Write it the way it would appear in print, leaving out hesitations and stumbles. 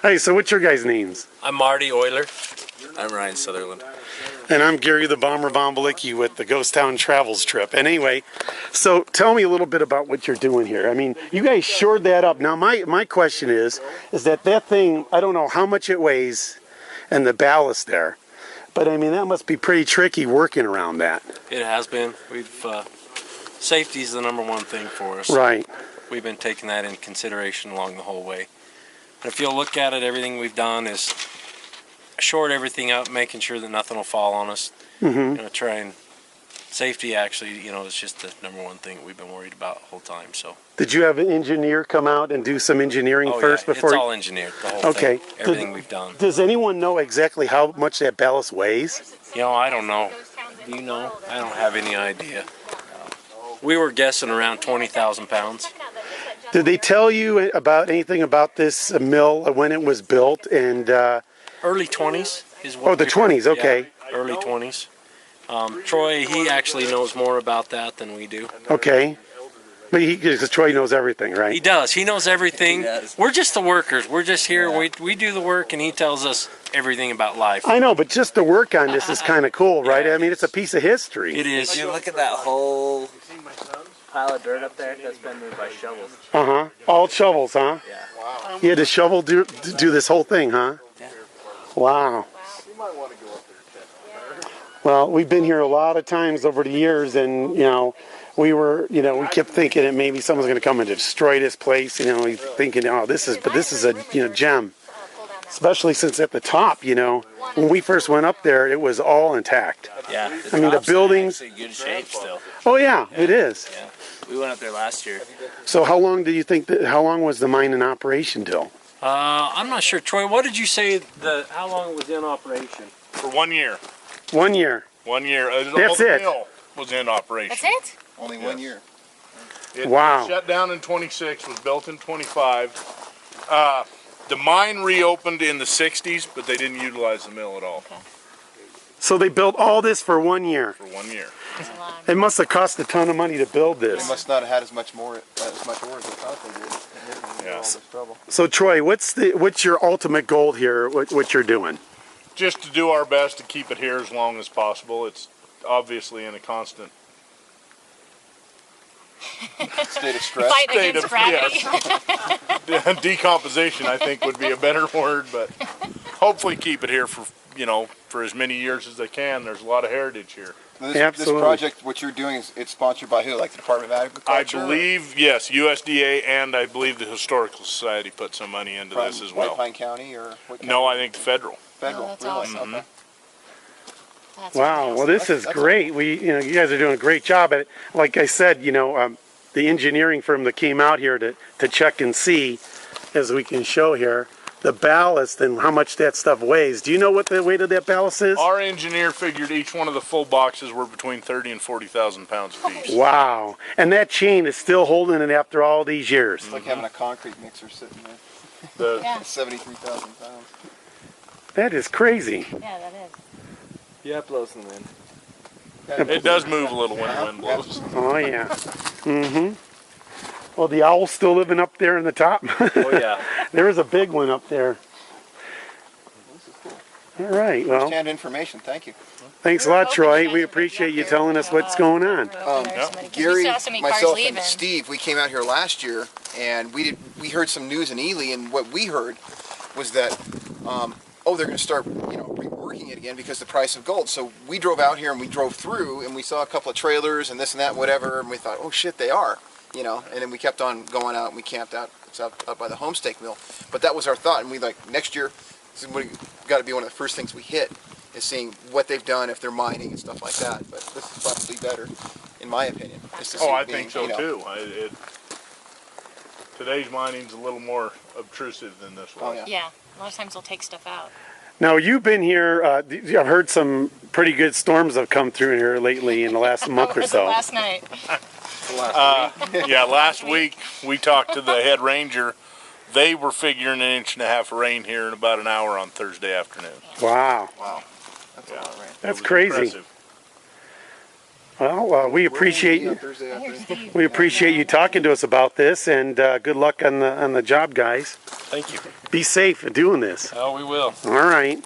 Hey, so what's your guys' names? I'm Marty Euler. I'm Ryan Sutherland. And I'm Gary the Bomber Bombalicki with the Ghost Town Travels trip. And anyway, so tell me a little bit about what you're doing here. I mean, you guys shored that up. Now, my question is that thing, I don't know how much it weighs and the ballast there, but I mean, that must be pretty tricky working around that. It has been. Safety is the #1 thing for us. Right. We've been taking that in consideration along the whole way. And if you'll look at it, everything we've done is short everything up, making sure that nothing will fall on us. Safety actually, is just the #1 thing we've been worried about the whole time. So. Did you have an engineer come out and do some engineering first before? It's all engineered, the whole thing. Everything we've done. Does anyone know exactly how much that ballast weighs? I don't know. Do you know? I don't have any idea. We were guessing around 20,000 pounds. Did they tell you about anything about this mill when it was built? And early 20s is what. Oh, the 20s. Okay. Yeah, early 20s. Troy, he actually knows more about that than we do. Okay. But because Troy knows everything, right? He does. He knows everything. We're just the workers. We're just here. We do the work, and he tells us everything about life. I know, but just the work on this is kind of cool, right? I mean, it's a piece of history. It is. You look at that whole pile of dirt up there. That's been moved by shovels. All shovels, huh? Yeah. Wow. You had to shovel do this whole thing, huh? Yeah. Wow. Well, we've been here a lot of times over the years, and we kept thinking that maybe someone's going to come and destroy this place. Thinking, this is a gem. Especially since at the top, when we first went up there, it was all intact. Yeah. I mean, the buildings. In good shape still. Oh yeah, it is. Yeah. We went up there last year. So how long do you think how long was the mine in operation till? I'm not sure. Troy, what did you say how long it was in operation? For 1 year. 1 year. 1 year. That's it. The mill was in operation. That's it? Only 1 year. It Wow. shut down in 26, was built in 25. The mine reopened in the 60s, but they didn't utilize the mill at all. Okay. So they built all this for 1 year. For 1 year. It must have cost a ton of money to build this. They must not have had as much ore as they thought they did. Yeah. So Troy, what's your ultimate goal here? What you're doing? Just to do our best to keep it here as long as possible. It's obviously in a constant State of stress. Fight against gravity. yes. Decomposition, I think, would be a better word, but hopefully keep it here for as many years as they can. There's a lot of heritage here. This project, what you're doing, it's sponsored by who? Like the Department of Agriculture? I believe, yes, USDA, and I believe the Historical Society put some money into this as well. White Pine County or what county? No, I think federal. Federal. Oh, that's really? awesome. Okay. That's Wow. awesome. Well, this is great. You guys are doing a great job at it. Like I said, the engineering firm that came out here to check and see, as we can show here, the ballast and how much that stuff weighs. Do you know what the weight of that ballast is? Our engineer figured each one of the full boxes were between 30 and 40,000 pounds apiece. Wow. And that chain is still holding it after all these years. It's like having a concrete mixer sitting there. Yeah. 73,000 pounds. That is crazy. Yeah, that is. Yeah, it blows in the wind. It does move a little when the wind blows. Oh, yeah. Mm-hmm. Well, the owl's still living up there in the top. Oh, yeah. There is a big one up there. All right, well, First-hand information, thank you. thanks a lot, Troy. We appreciate you telling us what's going on. Gary, We saw so many cars myself, leaving. and Steve, we came out here last year, and we heard some news in Ely, and what we heard was that, they're going to start, reworking it again because of the price of gold. So we drove out here and we drove through, and we saw a couple of trailers and this and that, whatever, and we thought, oh shit, they are, and then we kept on going out and we camped out. It's up by the Homestake Mill. But that was our thought, and we next year, this is got to be one of the first things we hit, is seeing what they've done, if they're mining and stuff like that. But this is probably better, in my opinion. I think so too. Today's mining's a little more obtrusive than this one. Oh, yeah. Yeah, a lot of times they'll take stuff out. Now, you've been here, I've heard some pretty good storms have come through here lately in the last month or Was it so. last night? Yeah, last week we talked to the head ranger. They were figuring 1.5 inches of rain here in about an hour on Thursday afternoon. Wow. Wow. That's a lot of rain. That's It was crazy. impressive. Well, we appreciate you. Thursday afternoon. We appreciate you talking to us about this, and good luck on the job, guys. Thank you. Be safe in doing this. Oh, we will. All right.